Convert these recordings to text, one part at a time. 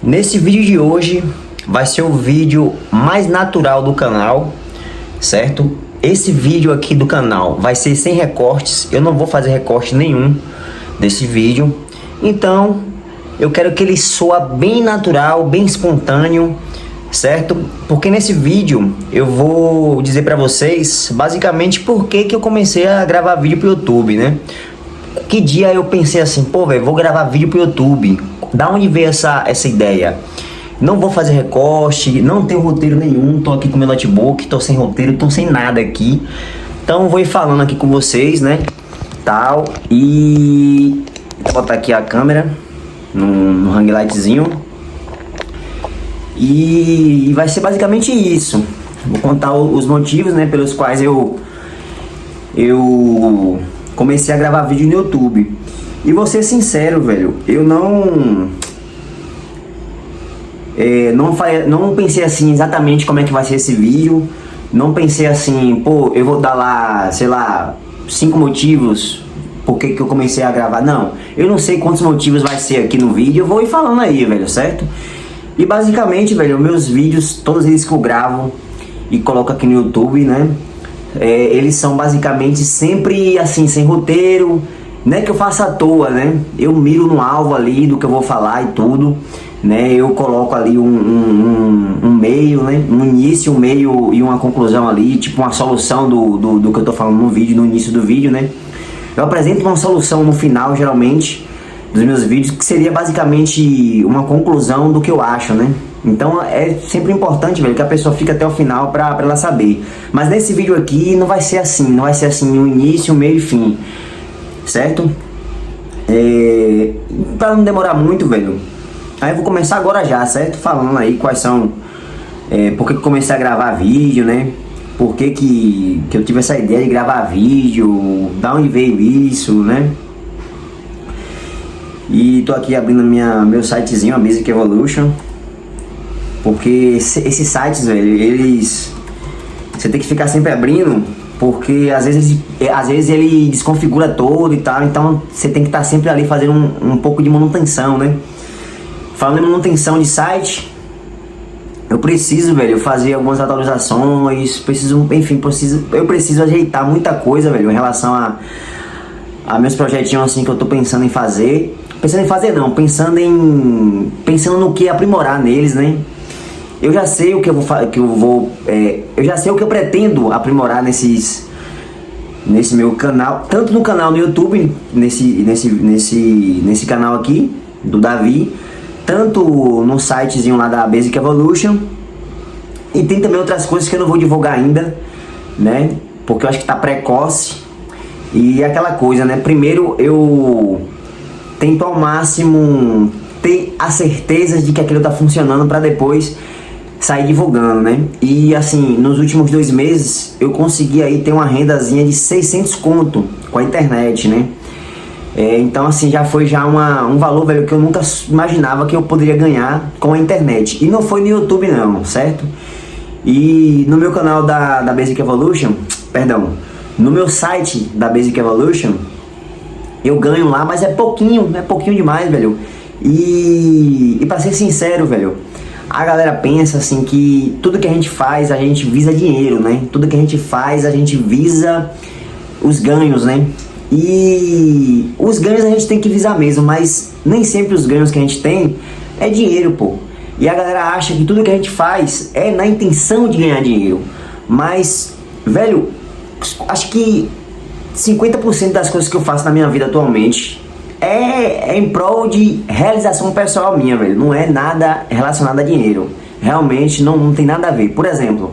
Nesse vídeo de hoje vai ser o vídeo mais natural do canal, certo? Esse vídeo aqui do canal vai ser sem recortes, eu não vou fazer recorte nenhum desse vídeo. Então, eu quero que ele soa bem natural, bem espontâneo, certo? Porque nesse vídeo eu vou dizer pra vocês basicamente por que eu comecei a gravar vídeo pro YouTube, né? Que dia eu pensei assim, pô, velho, vou gravar vídeo pro YouTube. Da onde veio essa ideia? Não vou fazer recorte, não tenho roteiro nenhum, tô aqui com meu notebook, tô sem roteiro, tô sem nada aqui. Então vou ir falando aqui com vocês, né? Tal, e vou botar aqui a câmera no hang lightzinho. E vai ser basicamente isso. Vou contar os motivos, né, pelos quais eu comecei a gravar vídeo no YouTube. E vou ser sincero, velho, eu não pensei assim exatamente como é que vai ser esse vídeo. Não pensei assim, pô, eu vou dar lá, sei lá, 5 motivos por que eu comecei a gravar. Não, eu não sei quantos motivos vai ser aqui no vídeo, eu vou ir falando aí, velho, certo? E basicamente, velho, meus vídeos, todos eles que eu gravo e coloco aqui no YouTube, né? Eles são basicamente sempre assim, sem roteiro. Não é que eu faça à toa, né? Eu miro no alvo ali do que eu vou falar e tudo, né? Eu coloco ali um meio, né? Um início, um meio e uma conclusão ali, tipo uma solução do que eu tô falando no vídeo, no início do vídeo, né? Eu apresento uma solução no final, geralmente, dos meus vídeos, que seria basicamente uma conclusão do que eu acho, né? Então é sempre importante, velho, que a pessoa fique até o final pra ela saber. Mas nesse vídeo aqui não vai ser assim, um início, um meio e fim, certo? Pra não demorar muito, velho, aí eu vou começar agora já, certo? Falando aí quais são, por que eu comecei a gravar vídeo, né? Por que eu tive essa ideia de gravar vídeo, da onde veio isso, né? E tô aqui abrindo meu sitezinho, a Basic Evolution. Porque esses sites, velho, você tem que ficar sempre abrindo, porque às vezes ele desconfigura todo e tal, então você tem que estar sempre ali fazendo um pouco de manutenção, né? Falando em manutenção de site, eu preciso, velho, fazer algumas atualizações, eu preciso ajeitar muita coisa, velho, em relação a meus projetinhos assim que eu tô pensando em fazer. Pensando no que aprimorar neles, né? Eu já sei o que eu já sei o que eu pretendo aprimorar nesse meu canal, tanto no canal no YouTube, nesse canal aqui do Davi, tanto no sitezinho lá da Basic Evolution, e tem também outras coisas que eu não vou divulgar ainda, né? Porque eu acho que tá precoce. E aquela coisa, né? Primeiro eu tento ao máximo ter a certeza de que aquilo tá funcionando para depois sair divulgando, né? E assim, nos últimos 2 meses eu consegui aí ter uma rendazinha de 600 conto com a internet, né? Então assim, já foi um valor, velho, que eu nunca imaginava que eu poderia ganhar com a internet. E não foi no YouTube não, certo? E no meu canal da Basic Evolution, perdão, no meu site da Basic Evolution, eu ganho lá, mas é pouquinho demais, velho. E pra ser sincero, velho, a galera pensa assim que tudo que a gente faz, a gente visa dinheiro, né? Tudo que a gente faz, a gente visa os ganhos, né? E os ganhos a gente tem que visar mesmo, mas nem sempre os ganhos que a gente tem é dinheiro, pô. E a galera acha que tudo que a gente faz é na intenção de ganhar dinheiro. Mas, velho, acho que 50% das coisas que eu faço na minha vida atualmente é em prol de realização pessoal minha, velho. Não é nada relacionado a dinheiro. Realmente não tem nada a ver. Por exemplo,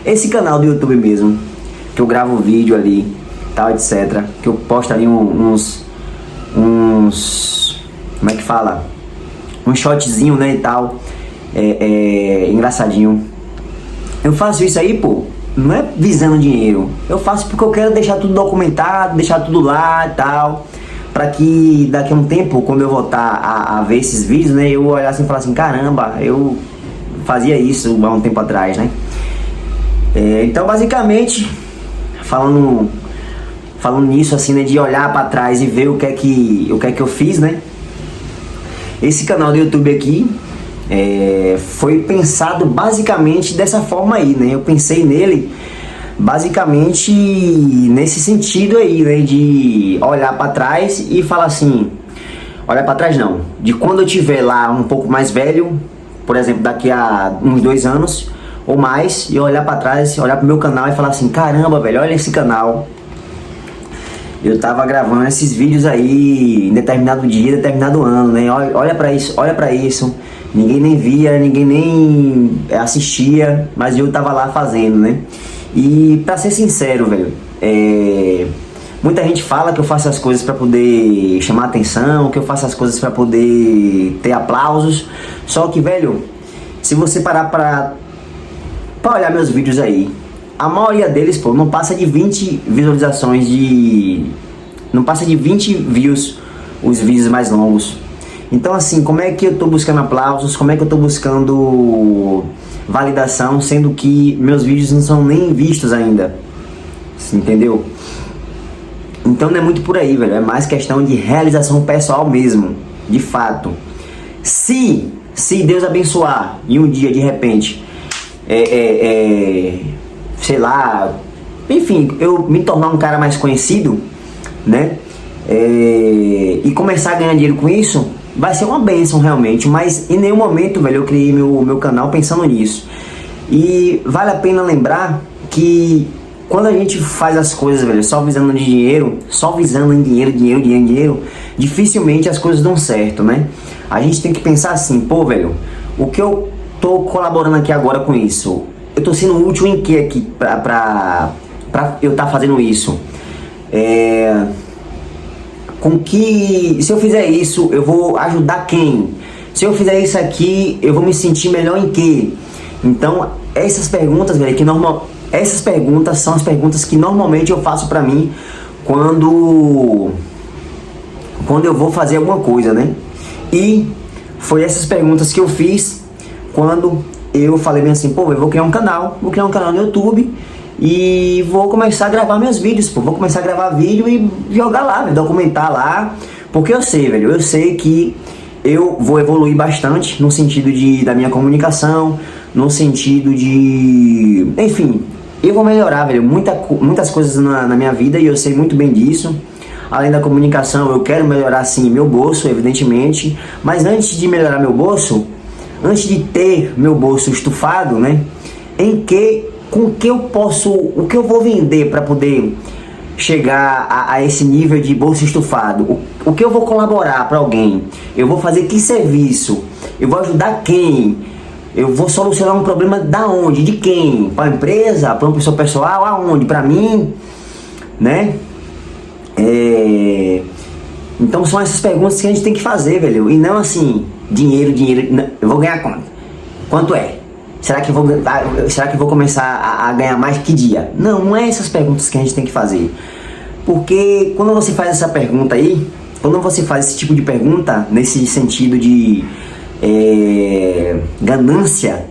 esse canal do YouTube mesmo, que eu gravo vídeo ali, tal, etc. Que eu posto ali uns como é que fala? Um shotzinho, né, e tal. Engraçadinho. Eu faço isso aí, pô, não é visando dinheiro. Eu faço porque eu quero deixar tudo documentado, deixar tudo lá e tal, pra que daqui a um tempo, quando eu voltar a ver esses vídeos, né, eu olhar assim e falar assim, caramba, eu fazia isso há um tempo atrás, né? Então basicamente, falando nisso assim, né, de olhar pra trás e ver o que é que eu fiz, né? Esse canal do YouTube aqui, foi pensado basicamente dessa forma aí, né? Eu pensei nele basicamente nesse sentido aí, né? De olhar para trás e falar assim, olhar para trás não, de quando eu tiver lá um pouco mais velho, por exemplo, daqui a uns 2 anos ou mais, e olhar para trás, olhar pro meu canal e falar assim, caramba, velho, olha esse canal. Eu tava gravando esses vídeos aí em determinado dia, determinado ano, né? Olha pra isso, olha pra isso. Ninguém nem via, ninguém nem assistia, mas eu tava lá fazendo, né? E pra ser sincero, velho, muita gente fala que eu faço as coisas pra poder chamar atenção, que eu faço as coisas pra poder ter aplausos. Só que, velho, se você parar pra olhar meus vídeos aí, a maioria deles, pô, não passa de 20 visualizações não passa de 20 views os vídeos mais longos. Então assim, como é que eu tô buscando aplausos, como é que eu tô buscando validação, sendo que meus vídeos não são nem vistos ainda, entendeu? Então não é muito por aí, velho, é mais questão de realização pessoal mesmo, de fato. Se Deus abençoar e um dia de repente sei lá, enfim, eu me tornar um cara mais conhecido, né? E começar a ganhar dinheiro com isso, vai ser uma bênção realmente, mas em nenhum momento, velho, eu criei meu canal pensando nisso. E vale a pena lembrar que quando a gente faz as coisas, velho, só visando em dinheiro, dinheiro, dificilmente as coisas dão certo, né? A gente tem que pensar assim, pô, velho, o que eu tô colaborando aqui agora com isso? Eu tô sendo útil em que aqui pra eu estar fazendo isso? Se eu fizer isso, eu vou ajudar quem? Se eu fizer isso aqui, eu vou me sentir melhor em que? Então, essas perguntas, velho, essas perguntas são as perguntas que normalmente eu faço pra mim quando eu vou fazer alguma coisa, né? E foi essas perguntas que eu fiz quando eu falei bem assim, pô, eu vou criar um canal no YouTube e vou começar a gravar meus vídeos, pô, vou começar a gravar vídeo e jogar lá, documentar lá, porque eu sei, velho, eu sei que eu vou evoluir bastante no sentido da minha comunicação, no sentido de, enfim, eu vou melhorar, velho, muitas coisas na minha vida e eu sei muito bem disso. Além da comunicação, eu quero melhorar sim meu bolso, evidentemente, mas antes de melhorar meu bolso, antes de ter meu bolso estufado, né, o que eu vou vender para poder chegar a esse nível de bolso estufado? O que eu vou colaborar para alguém? Eu vou fazer que serviço? Eu vou ajudar quem? Eu vou solucionar um problema da onde? De quem? Para a empresa? Para uma pessoa pessoal? Aonde? Para mim? Né? Então são essas perguntas que a gente tem que fazer, velho. E não assim, dinheiro, não, eu vou ganhar quanto? Quanto é? Será que eu vou começar a ganhar mais que dia? Não é essas perguntas que a gente tem que fazer. Porque quando você faz essa pergunta aí, quando você faz esse tipo de pergunta, nesse sentido de ganância,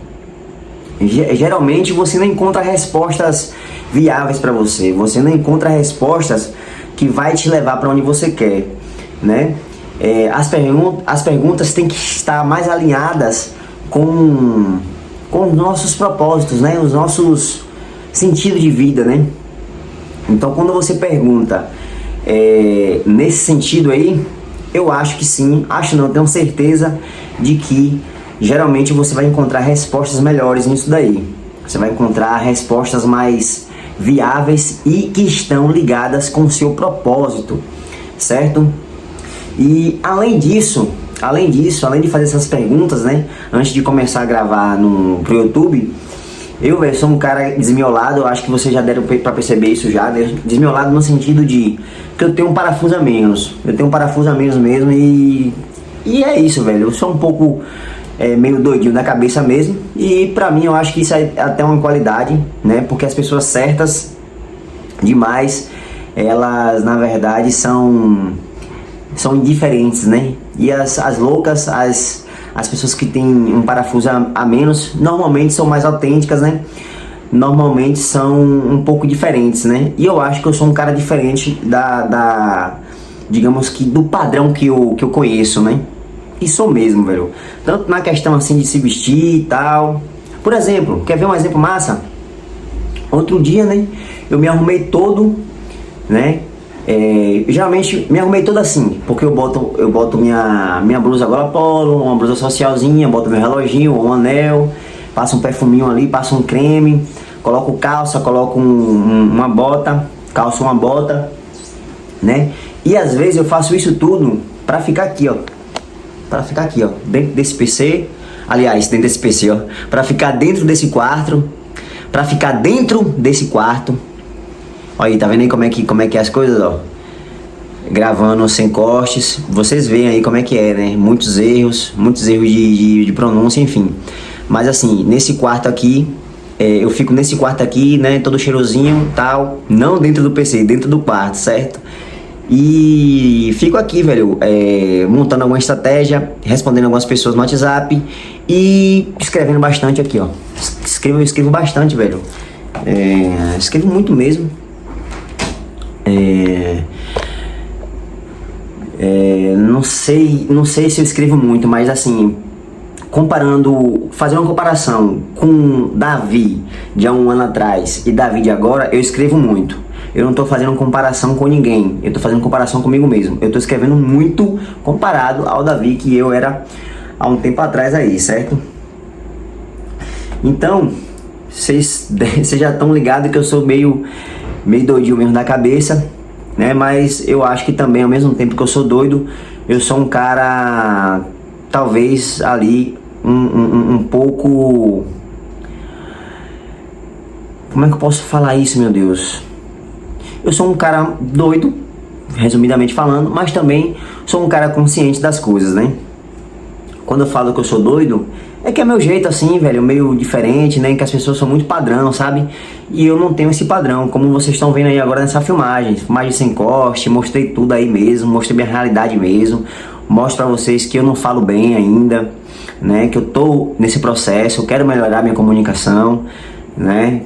geralmente você não encontra respostas viáveis para você. Você não encontra respostas que vai te levar para onde você quer, né? As perguntas têm que estar mais alinhadas com os nossos propósitos, né? Os nossos sentidos de vida, né? Então, quando você pergunta nesse sentido aí, eu acho que sim, tenho certeza de que geralmente você vai encontrar respostas melhores nisso daí. Você vai encontrar respostas mais viáveis e que estão ligadas com o seu propósito, certo? E além disso, além de fazer essas perguntas, né, antes de começar a gravar pro YouTube, eu, velho, sou um cara desmiolado. Eu acho que vocês já deram pra perceber isso já, né? Desmiolado no sentido de que eu tenho um parafuso a menos. Eu tenho um parafuso a menos mesmo e é isso, velho. Eu sou um pouco meio doidinho da cabeça mesmo. E pra mim eu acho que isso é até uma qualidade, né? Porque as pessoas certas demais, elas na verdade são indiferentes, né? E as loucas, as pessoas que têm um parafuso a menos, normalmente são mais autênticas, né? Normalmente são um pouco diferentes, né? E eu acho que eu sou um cara diferente digamos que do padrão que eu conheço, né? e sou mesmo, velho. Tanto na questão assim de se vestir e tal. Por exemplo, quer ver um exemplo massa? Outro dia, né, eu me arrumei todo, né, geralmente me arrumei todo assim, porque eu boto minha blusa gola polo, uma blusa socialzinha, boto meu reloginho, um anel, passo um perfuminho ali, passo um creme, coloco calça, coloco uma bota, calço uma bota, né, e às vezes eu faço isso tudo pra ficar aqui, ó, dentro desse PC, aliás, dentro desse PC, ó, pra ficar dentro desse quarto, Olha aí, tá vendo aí como é que é as coisas, ó? Gravando sem cortes, vocês veem aí como é que é, né? Muitos erros de pronúncia, enfim. Mas assim, nesse quarto aqui, eu fico nesse quarto aqui, né? Todo cheirosinho, tal, não dentro do PC, dentro do quarto, certo? E fico aqui, velho, montando alguma estratégia, respondendo algumas pessoas no WhatsApp e escrevendo bastante aqui, ó. Eu escrevo bastante, velho. Escrevo muito mesmo. Não sei se eu escrevo muito, mas assim, fazendo uma comparação com Davi de há um ano atrás e Davi de agora, eu escrevo muito. Eu não tô fazendo comparação com ninguém, eu tô fazendo comparação comigo mesmo. Eu tô escrevendo muito comparado ao Davi que eu era há um tempo atrás aí, certo? Então, vocês já estão ligados que eu sou meio doidinho mesmo da cabeça, né? Mas eu acho que também, ao mesmo tempo que eu sou doido, eu sou um cara, talvez ali, um pouco... Como é que eu posso falar isso, meu Deus? Eu sou um cara doido, resumidamente falando, mas também sou um cara consciente das coisas, né? Quando eu falo que eu sou doido, é que é meu jeito assim, velho, meio diferente, né? Que as pessoas são muito padrão, sabe? E eu não tenho esse padrão, como vocês estão vendo aí agora nessa filmagem sem corte, mostrei tudo aí mesmo, mostrei minha realidade mesmo, mostro pra vocês que eu não falo bem ainda, né? Que eu tô nesse processo, eu quero melhorar minha comunicação, né?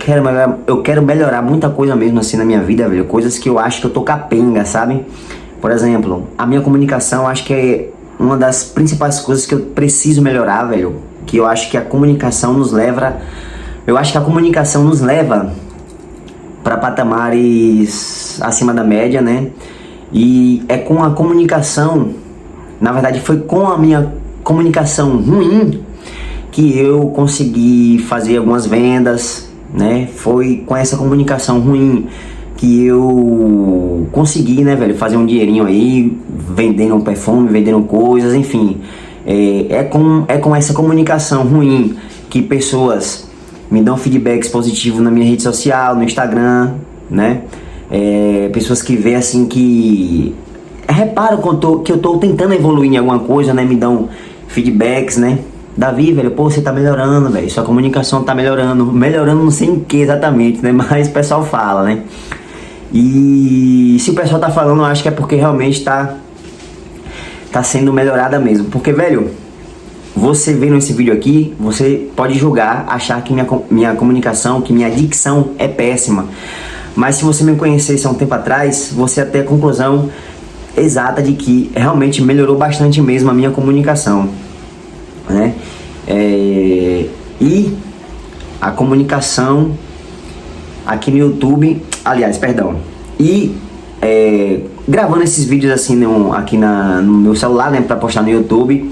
Eu quero melhorar muita coisa mesmo assim na minha vida, velho, coisas que eu acho que eu tô capenga, sabe? Por exemplo, a minha comunicação, acho que é uma das principais coisas que eu preciso melhorar, velho, que eu acho que a comunicação nos leva para patamares acima da média, né? E é com a comunicação, na verdade foi com a minha comunicação ruim que eu consegui fazer algumas vendas, né? Foi com essa comunicação ruim que eu consegui, né, velho, fazer um dinheirinho aí, vendendo um perfume, vendendo coisas, enfim. É com essa comunicação ruim que pessoas me dão feedbacks positivos na minha rede social, no Instagram, né? Pessoas que vê assim que reparam que eu tô tentando evoluir em alguma coisa, né? Me dão feedbacks, né? Davi, velho, pô, você tá melhorando, velho, sua comunicação tá melhorando não sei em que exatamente, né? Mas o pessoal fala, né? E se o pessoal tá falando, eu acho que é porque realmente tá sendo melhorada mesmo. Porque, velho, você vendo esse vídeo aqui, você pode julgar, achar que minha comunicação, que minha dicção é péssima. Mas se você me conhecesse há um tempo atrás, você ia ter a conclusão exata de que realmente melhorou bastante mesmo a minha comunicação, né? E a comunicação aqui no YouTube, aliás, perdão, e gravando esses vídeos assim aqui no meu celular, né, pra postar no YouTube,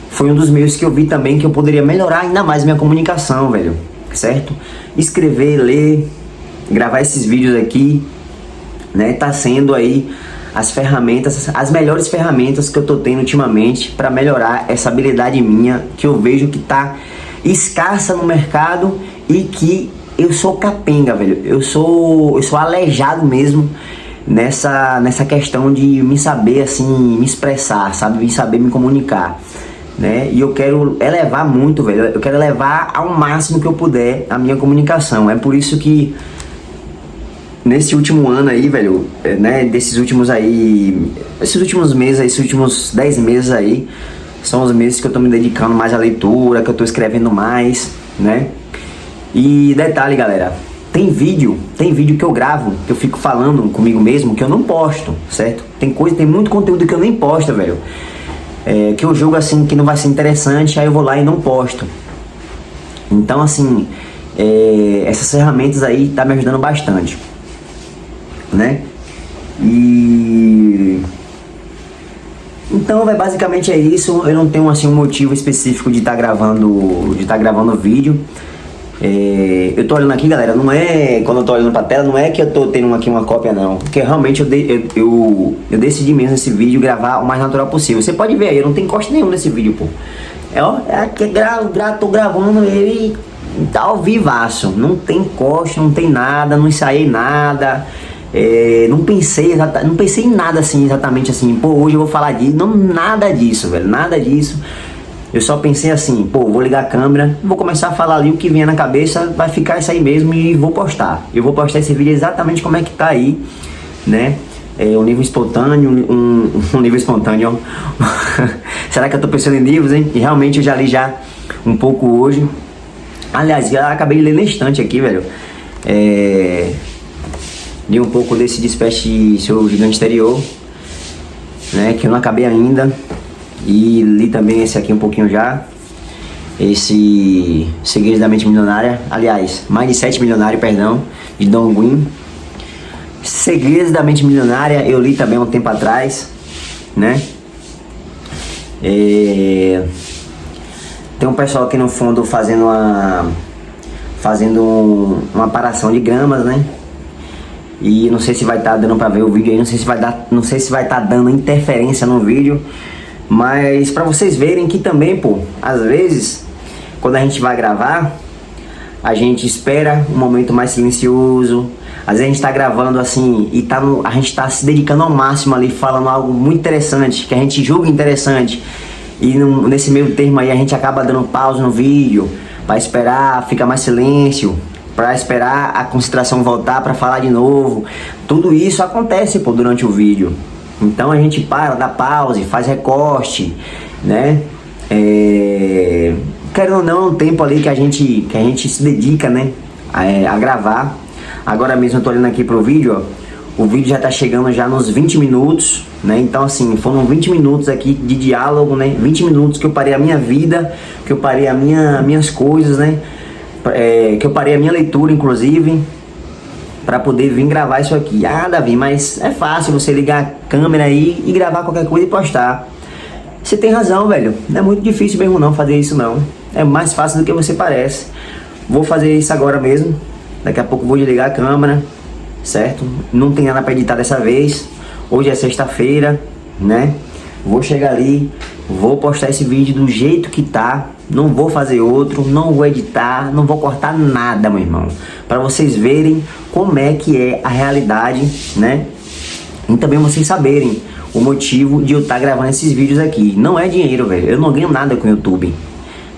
foi um dos meios que eu vi também que eu poderia melhorar ainda mais minha comunicação, velho, certo? Escrever, ler, gravar esses vídeos aqui, né, tá sendo aí as melhores ferramentas que eu tô tendo ultimamente para melhorar essa habilidade minha, que eu vejo que tá escassa no mercado e que eu sou capenga, velho. Eu sou aleijado mesmo nessa questão de me saber assim, me expressar, sabe? Me saber me comunicar, né? E eu quero elevar muito, velho. Eu quero elevar ao máximo que eu puder a minha comunicação. É por isso que nesse último ano aí, velho, né, esses últimos meses aí, esses últimos 10 meses aí, são os meses que eu tô me dedicando mais à leitura, que eu tô escrevendo mais, né? E detalhe, galera, tem vídeo que eu gravo, que eu fico falando comigo mesmo, que eu não posto, certo? Tem muito conteúdo que eu nem posto, velho. que eu julgo assim que não vai ser interessante, aí eu vou lá e não posto. Então assim, essas ferramentas aí tá me ajudando bastante, né? E então, basicamente é isso. Eu não tenho assim um motivo específico de estar gravando vídeo. Eu tô olhando aqui, galera, não é, quando eu tô olhando pra tela, não é que eu tô tendo aqui uma cópia, não, porque realmente eu decidi mesmo esse vídeo gravar o mais natural possível. Você pode ver aí, eu não tenho corte nenhum nesse vídeo, pô. Tô gravando ele, tá ao vivaço, não tem corte, não tem nada, não ensaiei nada. Não pensei em nada assim, exatamente assim, pô, hoje eu vou falar disso, não, nada disso, velho, nada disso. Eu só pensei assim, pô, vou ligar a câmera, vou começar a falar ali o que vier na cabeça, vai ficar isso aí mesmo e vou postar. Eu vou postar esse vídeo exatamente como é que tá aí, né? Um nível espontâneo, um nível espontâneo. Será que eu tô pensando em livros, hein? E realmente eu já li já um pouco hoje. Aliás, já acabei de ler na estante aqui, velho. Li um pouco desse Desperte Seu Gigante Interior, né? Que eu não acabei ainda. E li também esse aqui um pouquinho já. Esse Segredos da Mente Milionária. Aliás, Mais de 7 Milionários, perdão, de Don Gwyn. Segredos da Mente Milionária eu li também há um tempo atrás, né? Tem um pessoal aqui no fundo fazendo uma aparação de gramas, né? E não sei se vai estar dando pra ver o vídeo aí, não sei se vai estar dando interferência no vídeo. Mas pra vocês verem que também, pô, às vezes, quando a gente vai gravar, a gente espera um momento mais silencioso. Às vezes a gente tá gravando assim e a gente tá se dedicando ao máximo ali, falando algo muito interessante, que a gente julga interessante. E nesse meio termo aí a gente acaba dando pausa no vídeo, pra esperar, fica mais silêncio, pra esperar a concentração voltar pra falar de novo. Tudo isso acontece, pô, durante o vídeo. Então a gente para, dá pause, faz recorte, né? Querendo ou não, é um tempo ali que a gente se dedica, né? A gravar. Agora mesmo eu tô olhando aqui pro vídeo, ó. O vídeo já tá chegando já nos 20 minutos, né? Então assim, foram 20 minutos aqui de diálogo, né? 20 minutos que eu parei a minha vida, que eu parei minhas coisas, né? Que eu parei a minha leitura, inclusive, para poder vir gravar isso aqui. Ah, Davi, mas é fácil você ligar a câmera aí e gravar qualquer coisa e postar. Você tem razão, velho. Não é muito difícil mesmo não fazer isso não. É mais fácil do que você parece. Vou fazer isso agora mesmo. Daqui a pouco vou desligar a câmera, certo? Não tem nada para editar dessa vez. Hoje é sexta-feira, né? Vou chegar ali, vou postar esse vídeo do jeito que tá. Não vou fazer outro, não vou editar, não vou cortar nada, meu irmão. Para vocês verem como é que é a realidade, né? E também vocês saberem o motivo de eu estar gravando esses vídeos aqui. Não é dinheiro, velho. Eu não ganho nada com o YouTube,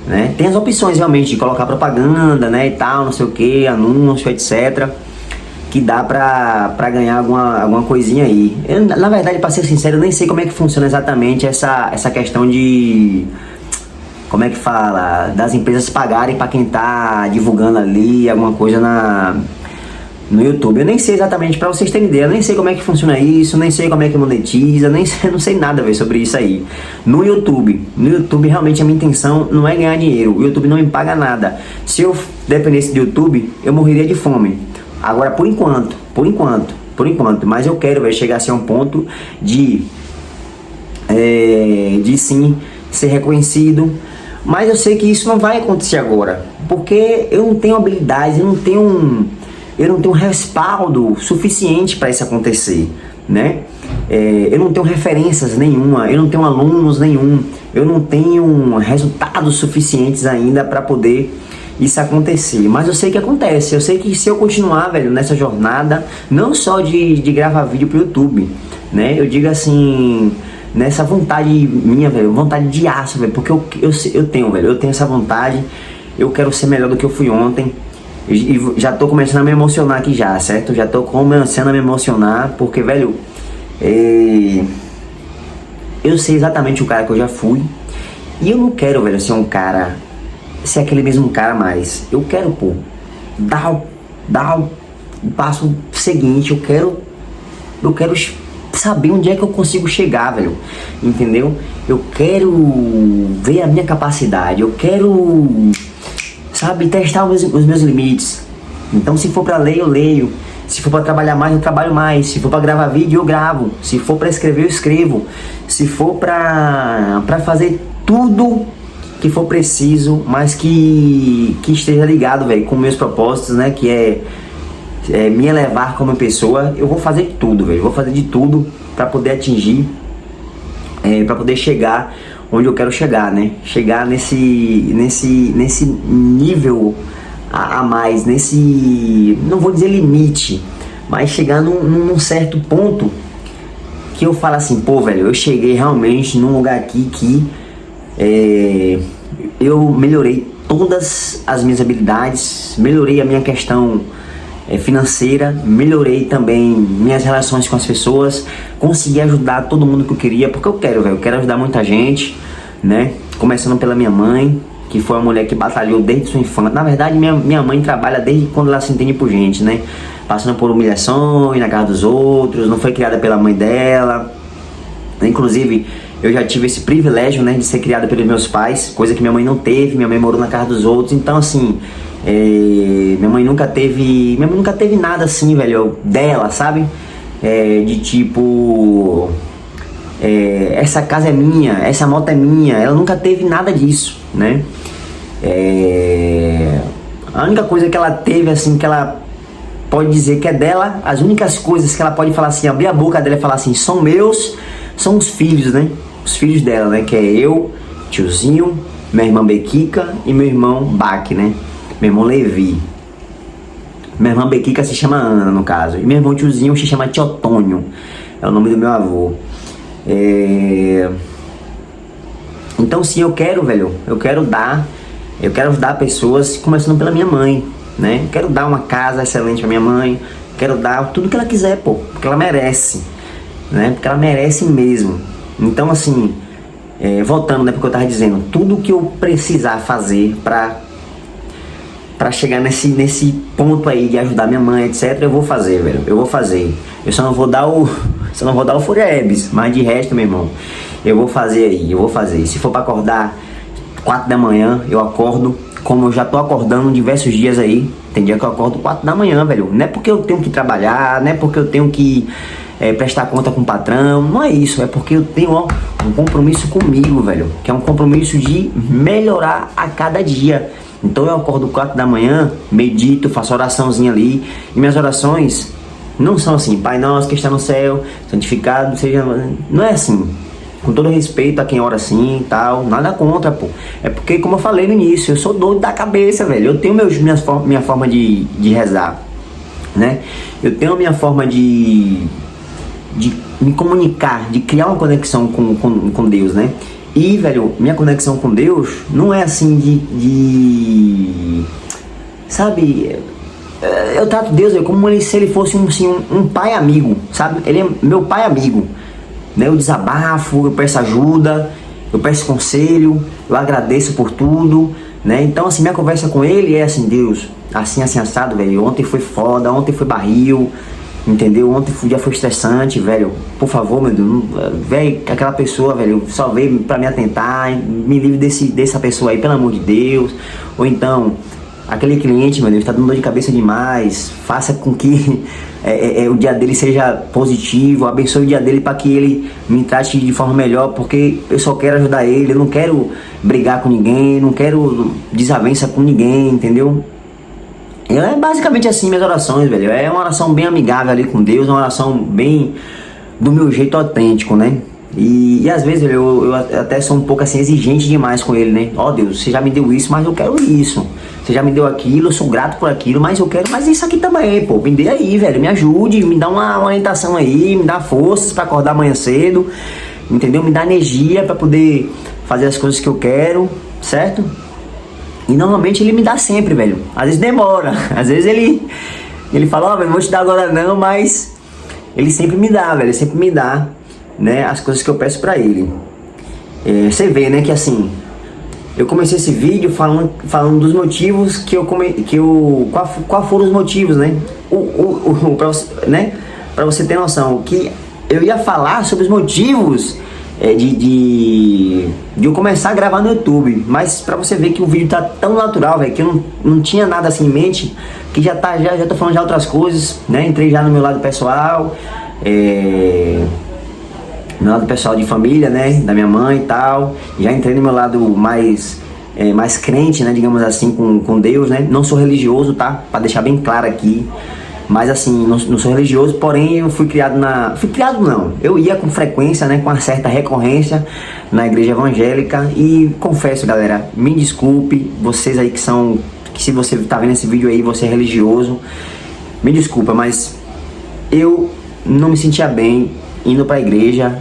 né? Tem as opções realmente de colocar propaganda, né, e tal, não sei o que, anúncio, etc. Que dá pra ganhar alguma coisinha aí. Na verdade, pra ser sincero, eu nem sei como é que funciona exatamente essa questão de... Como é que fala? Das empresas pagarem pra quem tá divulgando ali alguma coisa no YouTube. Eu nem sei exatamente, pra vocês terem ideia, eu nem sei como é que funciona isso, nem sei como é que monetiza, não sei nada, véio, sobre isso aí. No YouTube realmente a minha intenção não é ganhar dinheiro. O YouTube não me paga nada. Se eu dependesse do YouTube, eu morreria de fome. Agora, por enquanto, mas eu quero, véio, chegar assim a um ponto de sim ser reconhecido. Mas eu sei que isso não vai acontecer agora, porque eu não tenho habilidade, eu não tenho respaldo suficiente para isso acontecer, né? Eu não tenho referências nenhuma, eu não tenho alunos nenhum, eu não tenho resultados suficientes ainda para poder isso acontecer. Mas eu sei que acontece, eu sei que se eu continuar, velho, nessa jornada, não só de gravar vídeo pro YouTube, né? Eu digo assim, nessa vontade minha, velho, vontade de aço, velho, porque eu tenho essa vontade, eu quero ser melhor do que eu fui ontem. E já tô começando a me emocionar aqui já, certo? Já tô começando a me emocionar, porque, velho, eu sei exatamente o cara que eu já fui. E eu não quero, velho, ser aquele mesmo cara mais. Eu quero, pô, dar o passo seguinte. Eu quero saber onde é que eu consigo chegar, velho, entendeu? Eu quero ver a minha capacidade, eu quero, sabe, testar os meus limites. Então, se for pra ler, eu leio. Se for pra trabalhar mais, eu trabalho mais. Se for pra gravar vídeo, eu gravo. Se for pra escrever, eu escrevo. Se for pra fazer tudo que for preciso, mas que esteja ligado, velho, com meus propósitos, né? Que é me elevar como pessoa. Eu vou fazer de tudo, velho. Vou fazer de tudo pra poder atingir, pra poder chegar onde eu quero chegar, né? Chegar nesse nível a mais, nesse, não vou dizer limite, mas chegar num certo ponto que eu falo assim, pô, velho, eu cheguei realmente num lugar aqui que eu melhorei todas as minhas habilidades, melhorei a minha questão financeira, melhorei também minhas relações com as pessoas, consegui ajudar todo mundo que eu queria, porque eu quero, velho, eu quero ajudar muita gente, né? Começando pela minha mãe, que foi uma mulher que batalhou desde sua infância. Na verdade, minha mãe trabalha desde quando ela se entende por gente, né? Passando por humilhações na casa dos outros, não foi criada pela mãe dela. Inclusive, eu já tive esse privilégio, né, de ser criada pelos meus pais, coisa que minha mãe não teve. Minha mãe morou na casa dos outros, então assim, minha mãe nunca teve nada assim, velho, dela, sabe? De tipo, essa casa é minha, essa moto é minha. Ela nunca teve nada disso, né? A única coisa que ela teve, assim, que ela pode dizer que é dela, as únicas coisas que ela pode falar assim, abrir a boca dela e falar assim, são meus, são os filhos, né? Os filhos dela, né? Que é eu, tiozinho, minha irmã Bequica e meu irmão Baque, né? Meu irmão Levi. Minha irmã Bequica se chama Ana, no caso. E meu irmão tiozinho se chama Teotônio. É o nome do meu avô. Então sim, eu quero, velho, eu quero ajudar pessoas, começando pela minha mãe, né? Eu quero dar uma casa excelente pra minha mãe, quero dar tudo que ela quiser, pô, porque ela merece, né? Porque ela merece mesmo. Então assim, voltando, né, porque eu tava dizendo, tudo que eu precisar fazer pra chegar nesse ponto aí de ajudar minha mãe, etc, eu vou fazer, velho, eu vou fazer. Eu só não vou dar o Furebs, mas de resto, meu irmão, eu vou fazer aí, eu vou fazer. Se for pra acordar 4 da manhã, eu acordo, como eu já tô acordando diversos dias aí. Tem dia que eu acordo 4 da manhã, velho. Não é porque eu tenho que trabalhar, não é porque eu tenho que prestar conta com o patrão, não é isso. É porque eu tenho, ó, um compromisso comigo, velho, que é um compromisso de melhorar a cada dia. Então eu acordo 4 da manhã, medito, faço oraçãozinha ali. E minhas orações não são assim, Pai nosso que está no céu, santificado seja... Não é assim. Com todo respeito a quem ora assim e tal, nada contra, pô. É porque, como eu falei no início, eu sou doido da cabeça, velho. Eu tenho minha forma de rezar, né? Eu tenho a minha forma de me comunicar, de criar uma conexão com Deus, né? E, velho, minha conexão com Deus não é assim sabe, eu trato Deus, velho, como se ele fosse um pai amigo, sabe? Ele é meu pai amigo, né? Eu desabafo, eu peço ajuda, eu peço conselho, eu agradeço por tudo, né? Então, assim, minha conversa com ele é assim, Deus, assim assado, velho. Ontem foi foda, ontem foi barril, entendeu? Ontem o dia foi estressante, velho. Por favor, meu Deus, velho, aquela pessoa, velho, só veio pra me atentar, me livre dessa pessoa aí, pelo amor de Deus. Ou então, aquele cliente, meu Deus, tá dando dor de cabeça demais, faça com que o dia dele seja positivo, abençoe o dia dele para que ele me trate de forma melhor, porque eu só quero ajudar ele, eu não quero brigar com ninguém, não quero desavença com ninguém, entendeu? É basicamente assim minhas orações, velho. É uma oração bem amigável ali com Deus, uma oração bem do meu jeito autêntico, né? E às vezes eu até sou um pouco assim exigente demais com ele, né? Ó, Deus, você já me deu isso, mas eu quero isso. Você já me deu aquilo, eu sou grato por aquilo, mas eu quero mais isso aqui também, pô. Me dê aí, velho, me ajude, me dá uma orientação aí, me dá forças pra acordar amanhã cedo, entendeu? Me dá energia pra poder fazer as coisas que eu quero, certo? E normalmente ele me dá sempre, velho. Às vezes demora, às vezes ele fala, ó, velho, não vou te dar agora não, mas ele sempre me dá, velho, ele sempre me dá, né, as coisas que eu peço pra ele. Você vê, né, que assim, eu comecei esse vídeo falando dos motivos qual foram os motivos, né? Pra você ter noção, que eu ia falar sobre os motivos de eu começar a gravar no YouTube, mas pra você ver que o vídeo tá tão natural, velho, que eu não tinha nada assim em mente, que já tô falando de outras coisas, né? Entrei já no meu lado pessoal, meu lado pessoal de família, né, da minha mãe e tal. Já entrei no meu lado mais crente, né, digamos assim, com Deus, né. Não sou religioso, tá, pra deixar bem claro aqui. Mas assim, não sou religioso, porém eu fui criado não, eu ia com frequência, né, com uma certa recorrência na igreja evangélica. E confesso, galera, me desculpe, vocês aí que se você tá vendo esse vídeo aí, você é religioso, me desculpa, mas eu não me sentia bem indo pra igreja,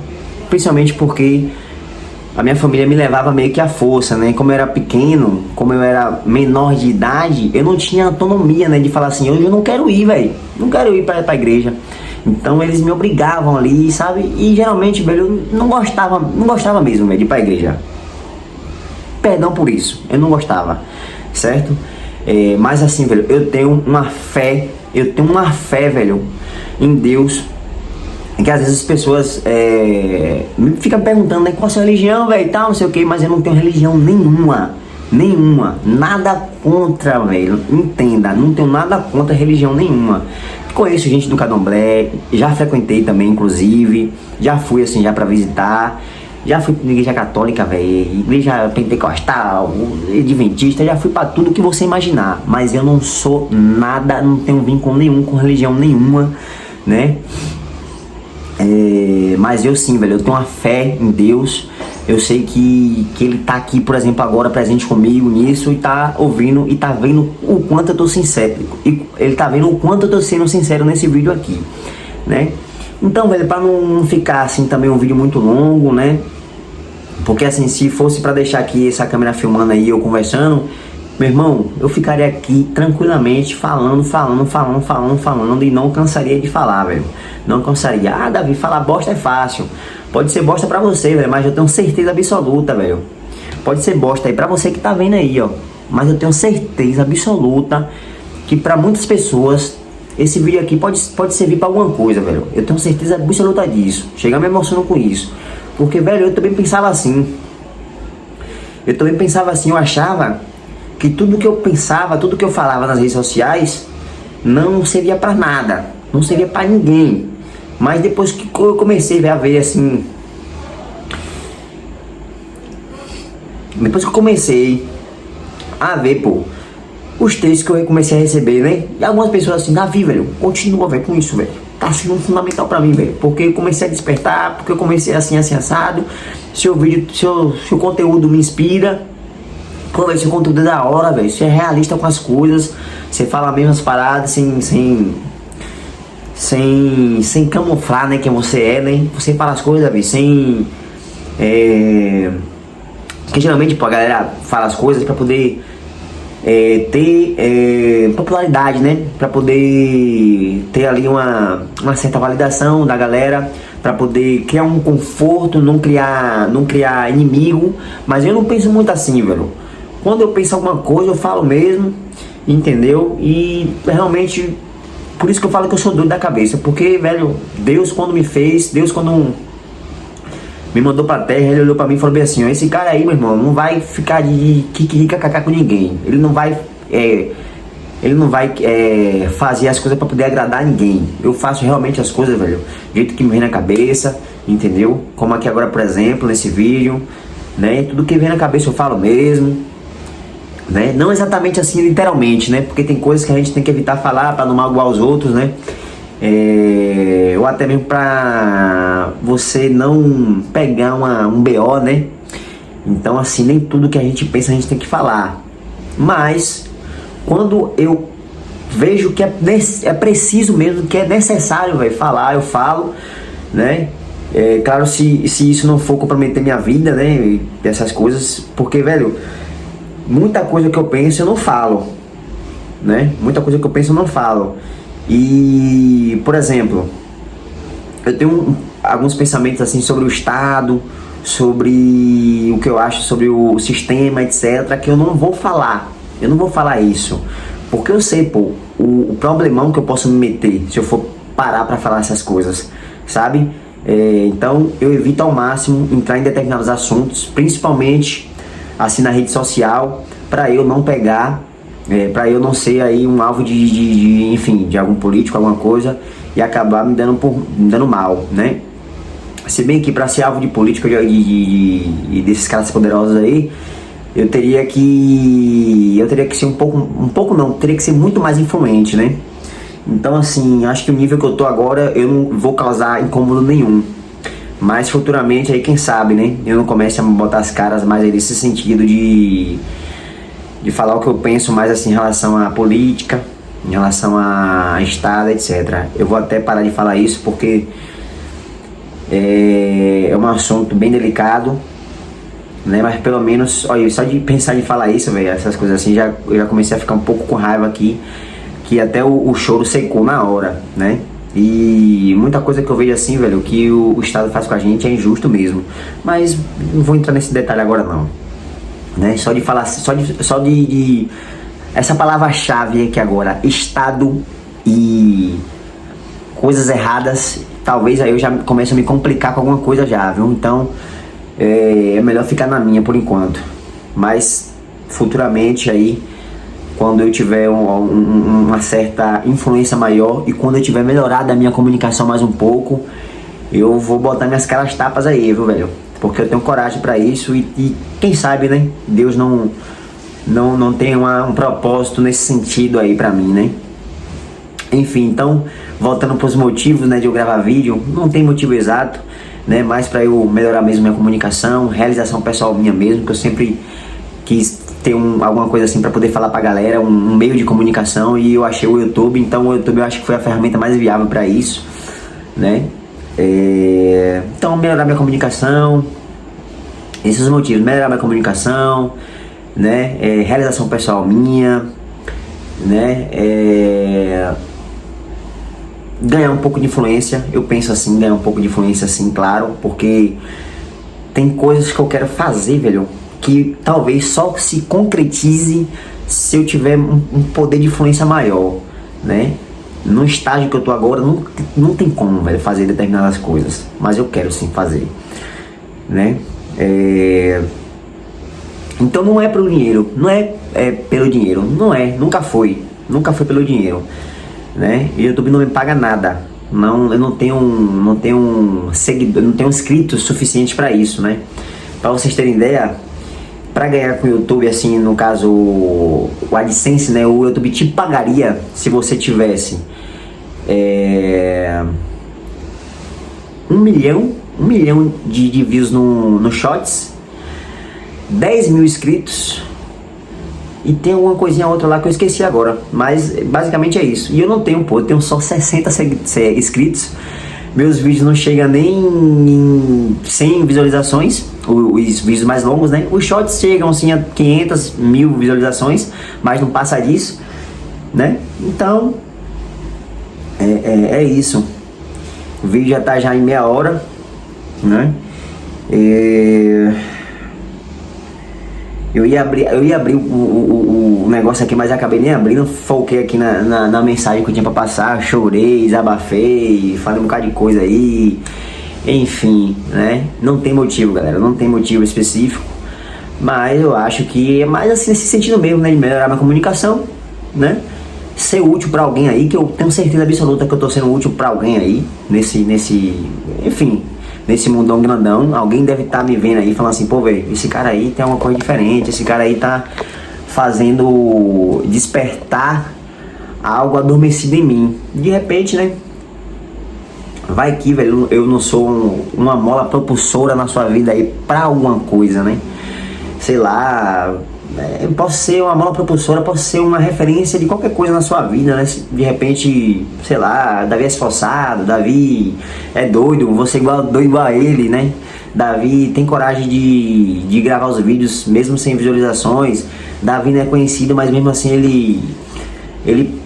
principalmente porque a minha família me levava meio que à força, né? Como eu era pequeno, como eu era menor de idade, eu não tinha autonomia, né? De falar assim, hoje eu não quero ir, velho. Não quero ir pra igreja. Então eles me obrigavam ali, sabe? E geralmente, velho, eu não gostava mesmo, velho, de ir pra igreja. Perdão por isso, eu não gostava, certo? Mas assim, velho, eu tenho uma fé, velho, em Deus. Que às vezes as pessoas me ficam perguntando, né, qual a sua religião, velho, tal, não sei o que, mas eu não tenho religião nenhuma, nada contra, velho, entenda, não tenho nada contra religião nenhuma. Conheço gente do Candomblé, já frequentei também, inclusive, já fui assim, já pra visitar, já fui pra igreja católica, velho, igreja pentecostal, adventista, já fui pra tudo que você imaginar, mas eu não sou nada, não tenho vínculo nenhum com religião nenhuma, né? Mas eu sim, velho, eu tenho uma fé em Deus. Eu sei que Ele tá aqui, por exemplo, agora presente comigo nisso, e tá ouvindo e tá vendo o quanto eu tô sincero. E Ele tá vendo o quanto eu tô sendo sincero nesse vídeo aqui, né? Então, velho, pra não ficar assim também um vídeo muito longo, né? Porque assim, se fosse pra deixar aqui essa câmera filmando aí, eu conversando, meu irmão, eu ficaria aqui tranquilamente falando e não cansaria de falar, velho. Não cansaria. Ah, Davi, falar bosta é fácil. Pode ser bosta pra você, velho, mas eu tenho certeza absoluta, velho. Pode ser bosta aí pra você que tá vendo aí, ó. Mas eu tenho certeza absoluta que pra muitas pessoas esse vídeo aqui pode servir pra alguma coisa, velho. Eu tenho certeza absoluta disso. Chega me emocionando com isso. Porque, velho, eu também pensava assim. Eu achava que tudo que eu pensava, tudo que eu falava nas redes sociais não servia pra nada, não servia pra ninguém. Mas depois que eu comecei a ver assim, depois que eu comecei a ver, pô, os textos que eu comecei a receber, né? E algumas pessoas assim, Davi, velho, continua, velho, com isso, velho. Tá sendo fundamental pra mim, velho. Porque eu comecei a despertar, porque eu comecei assim, assado. Seu vídeo, seu conteúdo me inspira. Pô, esse conteúdo é da hora, velho. Você é realista com as coisas. Você fala as mesmas paradas sem camuflar, né, quem você é, né? Você fala as coisas, velho, sem... Porque geralmente, pô, a galera fala as coisas pra poder ter popularidade, né? Pra poder ter ali uma certa validação da galera, pra poder criar um conforto, não criar inimigo. Mas eu não penso muito assim, velho. Quando eu penso alguma coisa, eu falo mesmo, entendeu? E realmente, por isso que eu falo que eu sou doido da cabeça. Porque, velho, Deus quando me mandou pra terra, Ele olhou pra mim e falou bem assim, ó, esse cara aí, meu irmão, não vai ficar de kikiricacacá com ninguém. Ele não vai fazer as coisas pra poder agradar ninguém. Eu faço realmente as coisas, velho, do jeito que me vem na cabeça, entendeu? Como aqui agora, por exemplo, nesse vídeo, né? Tudo que vem na cabeça eu falo mesmo. Né? Não exatamente assim literalmente, né? Porque tem coisas que a gente tem que evitar falar para não magoar os outros, né? Ou até mesmo para você não pegar um BO, né? Então assim, nem tudo que a gente pensa a gente tem que falar. Mas quando eu vejo que é preciso mesmo, que é necessário, véio, falar, eu falo, né? Claro, se isso não for comprometer minha vida, né? Essas coisas, porque, velho, muita coisa que eu penso eu não falo, né? Muita coisa que eu penso eu não falo. E, por exemplo, eu tenho alguns pensamentos assim sobre o Estado, sobre o que eu acho sobre o sistema, etc, que eu não vou falar. Eu não vou falar isso, porque eu sei, pô, o problemão que eu posso me meter se eu for parar pra falar essas coisas, sabe? Então eu evito ao máximo entrar em determinados assuntos, principalmente assim na rede social, para eu não pegar, para eu não ser aí um alvo enfim, de algum político, alguma coisa, e acabar me dando mal, né? Se bem que para ser alvo de política e desses caras poderosos aí, eu teria que ser um pouco não, teria que ser muito mais influente, né? Então assim, acho que o nível que eu tô agora, eu não vou causar incômodo nenhum. Mas futuramente aí, quem sabe, né? Eu não comece a botar as caras mais aí nesse sentido de falar o que eu penso mais assim em relação à política, em relação a Estado, etc. Eu vou até parar de falar isso porque é um assunto bem delicado, né? Mas pelo menos, olha, só de pensar em falar isso, velho, essas coisas assim, eu já comecei a ficar um pouco com raiva aqui, que até o choro secou na hora, né? E muita coisa que eu vejo assim, velho, que o Estado faz com a gente é injusto mesmo. Mas não vou entrar nesse detalhe agora não, né? Só de falar, só de essa palavra-chave aqui agora, Estado e coisas erradas, talvez aí eu já comece a me complicar com alguma coisa já, viu? Então é melhor ficar na minha por enquanto. Mas futuramente aí, quando eu tiver uma certa influência maior e quando eu tiver melhorado a minha comunicação mais um pouco, eu vou botar minhas caras tapas aí, viu, velho? Porque eu tenho coragem pra isso e quem sabe, né? Deus não tem um propósito nesse sentido aí pra mim, né? Enfim, então, voltando pros motivos, né, de eu gravar vídeo, não tem motivo exato, né? Mais pra eu melhorar mesmo minha comunicação, realização pessoal minha mesmo, que eu sempre quis ter alguma coisa assim para poder falar pra galera, um meio de comunicação, e eu achei o YouTube. Então o YouTube eu acho que foi a ferramenta mais viável para isso, né? Então melhorar minha comunicação, esses são os motivos: melhorar minha comunicação, né? Realização pessoal minha, né? Ganhar um pouco de influência, eu penso assim, ganhar um pouco de influência assim, claro, porque tem coisas que eu quero fazer, velho, que talvez só se concretize se eu tiver um poder de influência maior, né? No estágio que eu tô agora, não tem como, velho, fazer determinadas coisas, mas eu quero sim fazer, né? Então não é pelo dinheiro, não é pelo dinheiro, nunca foi pelo dinheiro, né? E o YouTube não me paga nada, eu não tenho seguidor, não tenho inscritos suficientes para isso, né? Para vocês terem ideia, para ganhar com o YouTube, assim, no caso o AdSense, né, o YouTube te pagaria se você tivesse 1 milhão de views no Shorts, 10 mil inscritos, e tem alguma coisinha outra lá que eu esqueci agora, mas basicamente é isso. E eu não tenho, eu tenho só 60 inscritos, meus vídeos não chegam nem em 100 visualizações, os vídeos mais longos, né? Os shorts chegam assim a 500 mil visualizações, mas não passa disso, né? Então é isso. O vídeo já tá em meia hora, né? Eu ia abrir o negócio aqui, mas acabei nem abrindo. Foquei aqui na mensagem que eu tinha pra passar. Chorei, desabafei, falei um bocado de coisa aí. Enfim, né? Não tem motivo, galera, não tem motivo específico, mas eu acho que é mais assim nesse sentido mesmo, né? De melhorar minha comunicação, né? Ser útil pra alguém aí, que eu tenho certeza absoluta que eu tô sendo útil pra alguém aí, enfim, nesse mundão grandão. Alguém deve estar me vendo aí, falando assim: pô, velho, esse cara aí tem uma coisa diferente, esse cara aí tá fazendo despertar algo adormecido em mim. De repente, né? Vai que, velho, eu não sou uma mola propulsora na sua vida aí pra alguma coisa, né? Sei lá, posso ser uma mola propulsora, posso ser uma referência de qualquer coisa na sua vida, né? De repente, sei lá, Davi é esforçado, Davi é doido, você doido igual a ele, né? Davi tem coragem de gravar os vídeos mesmo sem visualizações. Davi não é conhecido, mas mesmo assim ele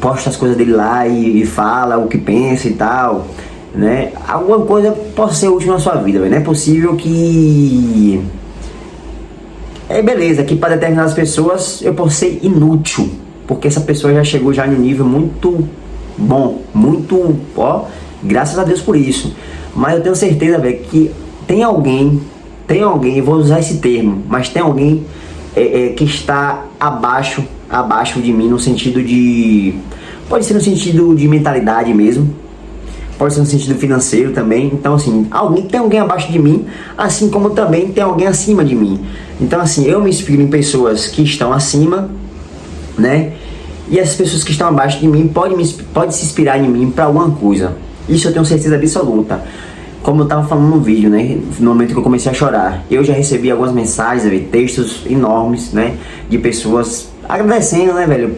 posta as coisas dele lá e fala o que pensa e tal, né? Alguma coisa pode ser útil na sua vida, véio. Não é possível que... beleza, que para determinadas pessoas eu posso ser inútil, porque essa pessoa já chegou já em um nível muito bom, muito, Graças a Deus por isso. Mas eu tenho certeza, velho, que tem alguém, vou usar esse termo, mas tem alguém que está abaixo de mim, no sentido de... Pode ser no sentido de mentalidade mesmo, pode ser no sentido financeiro também. Então assim, tem alguém abaixo de mim, assim como também tem alguém acima de mim. Então assim, eu me inspiro em pessoas que estão acima, né? E essas pessoas que estão abaixo de mim podem se inspirar em mim para alguma coisa. Isso eu tenho certeza absoluta. Como eu tava falando no vídeo, né? No momento que eu comecei a chorar, eu já recebi algumas mensagens, velho, textos enormes, né? De pessoas agradecendo, né, velho?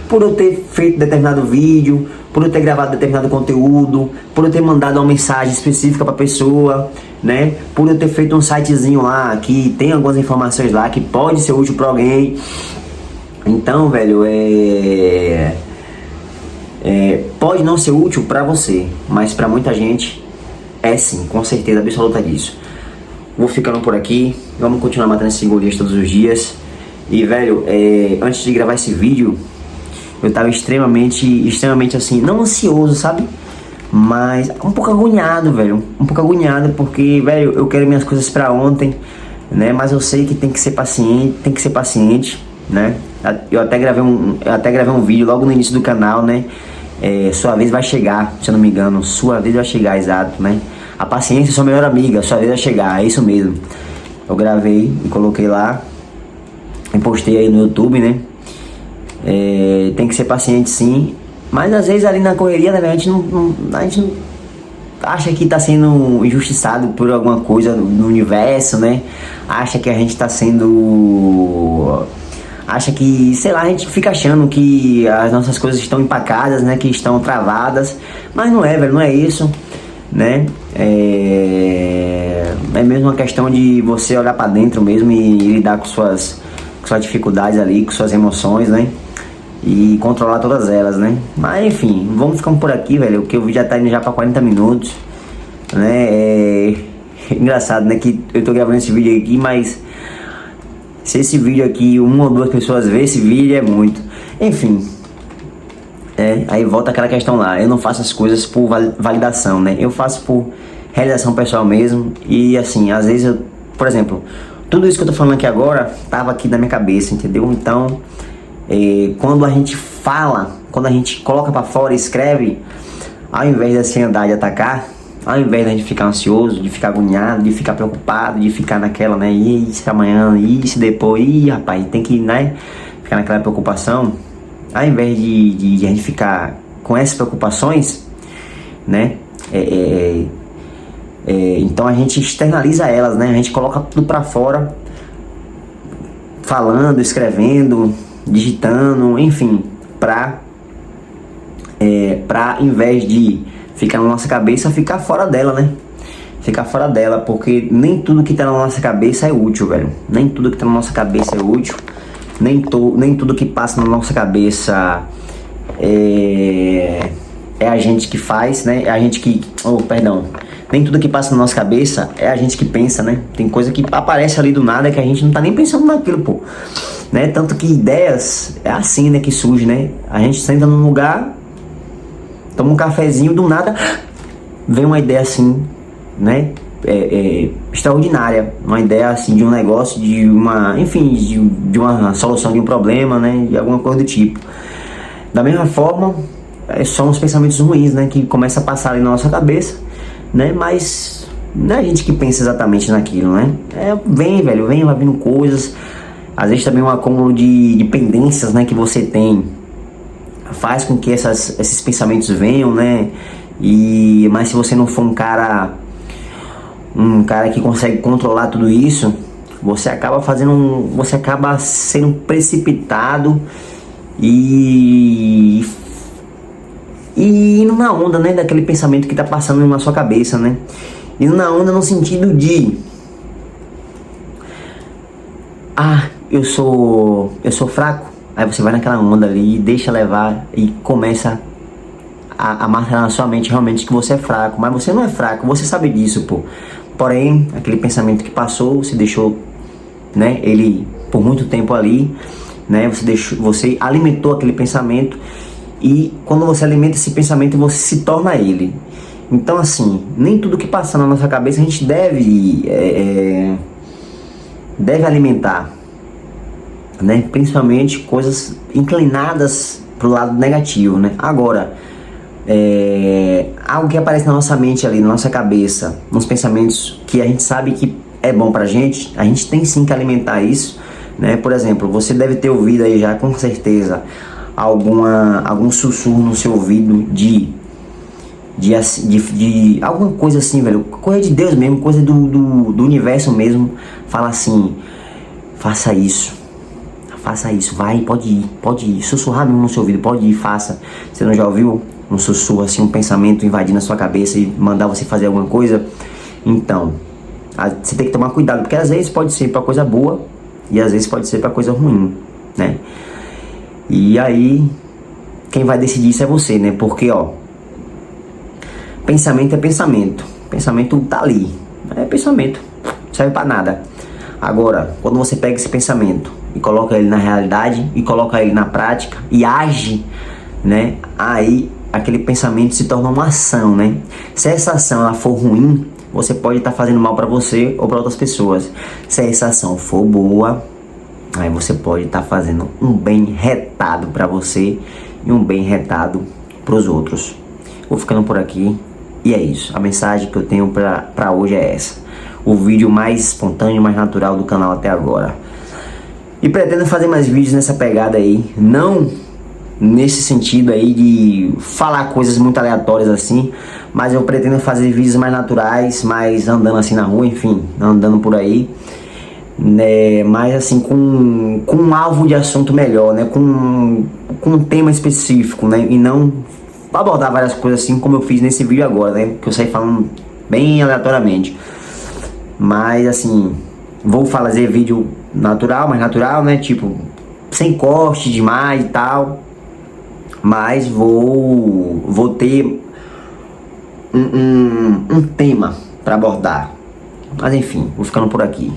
Por eu ter feito determinado vídeo, por eu ter gravado determinado conteúdo, por eu ter mandado uma mensagem específica pra pessoa, né? Por eu ter feito um sitezinho lá que tem algumas informações lá que pode ser útil pra alguém. Então, velho, pode não ser útil pra você, mas pra muita gente é sim, com certeza absoluta disso. Vou ficando por aqui, vamos continuar matando esse Golias todos os dias. E, velho, antes de gravar esse vídeo, eu tava extremamente assim, não ansioso, sabe? Mas um pouco agoniado, velho. Um pouco agoniado porque, velho, eu quero minhas coisas pra ontem, né? Mas eu sei que tem que ser paciente, né? Eu até gravei um vídeo logo no início do canal, né? Sua vez vai chegar, se eu não me engano. Sua vez vai chegar, exato, né? A paciência é sua melhor amiga, sua vez vai chegar, é isso mesmo. Eu gravei e coloquei lá e postei aí no YouTube, né? Tem que ser paciente sim, mas às vezes ali na correria, né, a gente não acha que tá sendo injustiçado por alguma coisa no universo, né? Acha que a gente tá sendo... Acha que, sei lá, a gente fica achando que as nossas coisas estão empacadas, né? Que estão travadas, mas não é, velho, não é isso, né? É mesmo uma questão de você olhar pra dentro mesmo e lidar com suas dificuldades ali, com suas emoções, né? E controlar todas elas, né? Mas enfim, vamos ficando por aqui, velho, porque o vídeo já tá indo já pra 40 minutos, né? Engraçado, né, que eu tô gravando esse vídeo aqui, mas se esse vídeo aqui uma ou duas pessoas vê esse vídeo é muito. Enfim, aí volta aquela questão lá, eu não faço as coisas por validação, né? Eu faço por realização pessoal mesmo. E assim, às vezes por exemplo, tudo isso que eu tô falando aqui agora tava aqui na minha cabeça, entendeu? Então, quando a gente fala, quando a gente coloca pra fora e escreve, ao invés de assim andar e atacar, ao invés de a gente ficar ansioso, de ficar agoniado, de ficar preocupado, de ficar naquela, né? E se amanhã, e se depois, rapaz, tem que, né? Ficar naquela preocupação, ao invés de a gente ficar com essas preocupações, né? Então a gente externaliza elas, né? A gente coloca tudo pra fora, falando, escrevendo, digitando, enfim, pra em vez de ficar na nossa cabeça, ficar fora dela, né? Ficar fora dela, porque nem tudo que tá na nossa cabeça é útil, velho. Nem tudo que tá na nossa cabeça é útil. Nem tudo que passa na nossa cabeça é a gente que faz, né? É a gente que... Nem tudo que passa na nossa cabeça é a gente que pensa, né? Tem coisa que aparece ali do nada que a gente não tá nem pensando naquilo, pô. Né? Tanto que ideias é assim, né, que surge, né? A gente senta num lugar, toma um cafezinho, do nada vem uma ideia assim, né? Extraordinária, uma ideia assim de um negócio, de uma, enfim, de uma solução de um problema, né? De alguma coisa do tipo. Da mesma forma, são os pensamentos ruins, né? Que começam a passar ali na nossa cabeça, né? Mas não é a gente que pensa exatamente naquilo, né? Vai vindo coisas. Às vezes também um acúmulo de pendências, né, que você tem faz com que esses pensamentos venham, né? Mas se você não for um cara que consegue controlar tudo isso, você acaba sendo precipitado e indo na onda, né, daquele pensamento que tá passando na sua cabeça, né? Indo na onda no sentido de eu sou fraco. Aí você vai naquela onda ali, deixa levar e começa a marcar na sua mente realmente que você é fraco. Mas você não é fraco, você sabe disso, pô. Porém, aquele pensamento que passou, você deixou, né, ele por muito tempo ali, né? Você alimentou aquele pensamento e quando você alimenta esse pensamento, você se torna ele. Então assim, nem tudo que passa na nossa cabeça a gente deve alimentar, né? Principalmente coisas inclinadas pro lado negativo, né? Agora, algo que aparece na nossa mente ali, na nossa cabeça, nos pensamentos que a gente sabe que é bom pra gente, a gente tem sim que alimentar isso, né? Por exemplo, você deve ter ouvido aí já com certeza algum sussurro no seu ouvido de alguma coisa assim, velho, coisa de Deus mesmo, coisa do universo mesmo, fala assim: faça isso, vai, pode ir, sussurrar mesmo no seu ouvido, pode ir, faça. Você não já ouviu um sussurro assim, um pensamento invadindo a sua cabeça e mandar você fazer alguma coisa? Então, você tem que tomar cuidado, porque às vezes pode ser pra coisa boa e às vezes pode ser pra coisa ruim, né? E aí, quem vai decidir isso é você, né? Porque, ó, pensamento é pensamento. Pensamento tá ali. É pensamento. Não serve pra nada. Agora, quando você pega esse pensamento e coloca ele na realidade, e coloca ele na prática, e age, né? Aí, aquele pensamento se torna uma ação, né? Se essa ação ela for ruim, você pode estar fazendo mal pra você ou pra outras pessoas. Se essa ação for boa, aí você pode estar fazendo um bem retado pra você e um bem retado pros outros. Vou ficando por aqui. E é isso, a mensagem que eu tenho pra hoje é essa. O vídeo mais espontâneo, mais natural do canal até agora. E pretendo fazer mais vídeos nessa pegada aí. Não nesse sentido aí de falar coisas muito aleatórias assim. Mas eu pretendo fazer vídeos mais naturais, mais andando assim na rua, enfim, andando por aí. Né, mas assim, com um alvo de assunto melhor, né? Com um tema específico, né? E não abordar várias coisas assim como eu fiz nesse vídeo agora, né? Que eu saí falando bem aleatoriamente. Mas assim, vou fazer vídeo natural, mais natural, né? Tipo, sem corte demais e tal. Mas vou ter um tema pra abordar. Mas enfim, vou ficando por aqui.